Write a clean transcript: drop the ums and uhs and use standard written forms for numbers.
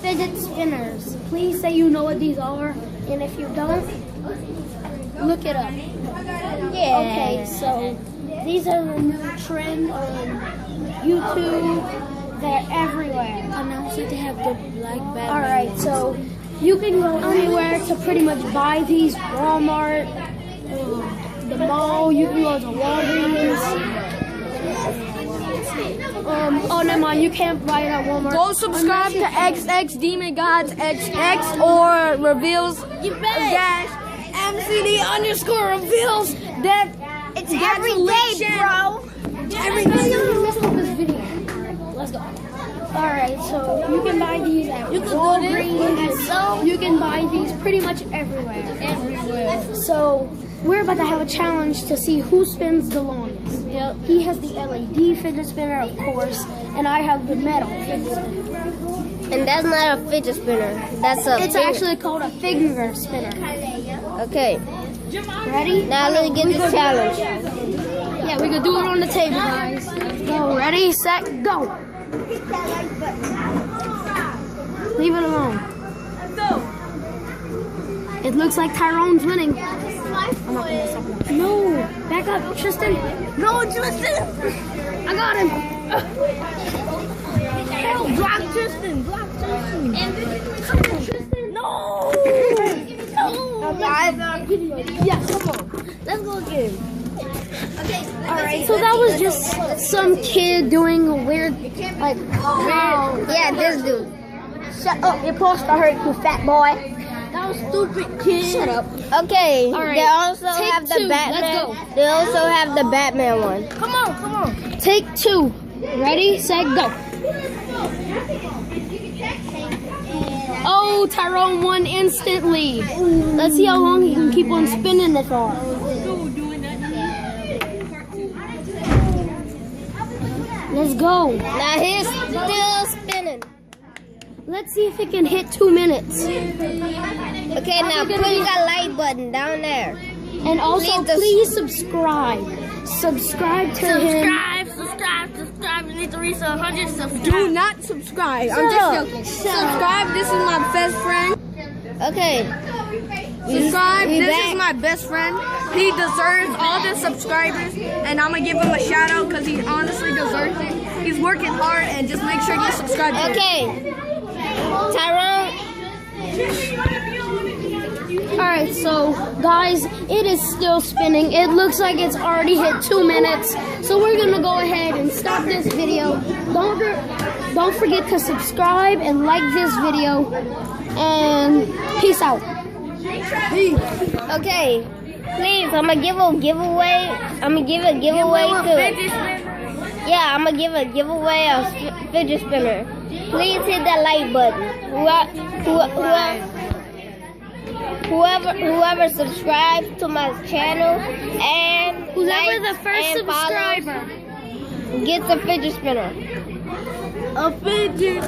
fidget spinners. Please say you know what these are, and if you don't, look it up. Yeah. Okay, so these are the new trend on YouTube. They're everywhere. And also they have the black bag. Alright, so you can go anywhere to pretty much buy these. Walmart, the mall, you can go to Walgreens. Oh, never mind, you can't buy it at Walmart. Go subscribe to XX Demon Gods XX or Reveals Dash MCD_Reveals that It's every day, bro. Every day. Let's go. Alright, so you can buy these at Walgreens. You can buy these pretty much everywhere. So we're about to have a challenge to see who spins the longest. Yep. He has the LED fidget spinner, of course, and I have the metal fidget spinner. And that's not a fidget spinner. That's a. It's actually called a finger spinner. Okay. Ready? Now let's get the challenge. Yeah, we can do it on the table, guys. Let's go. Ready, set, go. Leave it alone. It looks like Tyrone's winning. I'm not gonna mess up. No, back up, Tristan. No, Tristan. I got him. Hell, block Tristan. Block Tristan. Come on, Tristan. No. Yeah, come on. Let's go again. Alright, so that was just some kid doing a weird, like, Yeah, this dude. Shut up, your poster hurt, you fat boy. That was stupid, kid. Shut up. Okay. All right. They also Take have the two. Batman. Let's go. They also have the Batman one. Come on. Take two. Ready, set, go. Oh, Tyrone won instantly. Let's see how long he can keep on spinning it for. Let's go. Now he's still spinning. Let's see if it can hit 2 minutes. Okay, now push that like button down there. And also, please subscribe. Subscribe to him. Subscribe. We need to reach 100 subscribers. Do not subscribe. I'm just joking. Subscribe. This is my best friend. Okay. Subscribe. This is my best friend. He deserves all the subscribers, and I'm gonna give him a shout out because he honestly deserves it. He's working hard, and just make sure you subscribe. Okay. Tyrone. Alright, so guys, it is still spinning. It looks like it's already hit 2 minutes. So we're gonna go ahead and stop this video. Don't forget to subscribe and like this video. And peace out. Okay. Please, I'm gonna give a giveaway. I'm gonna give a giveaway to. Yeah, I'm gonna give a giveaway a fidget spinner. Please hit that like button. Whoever subscribes to my channel and Whoever the first subscriber gets a fidget spinner. A fidget.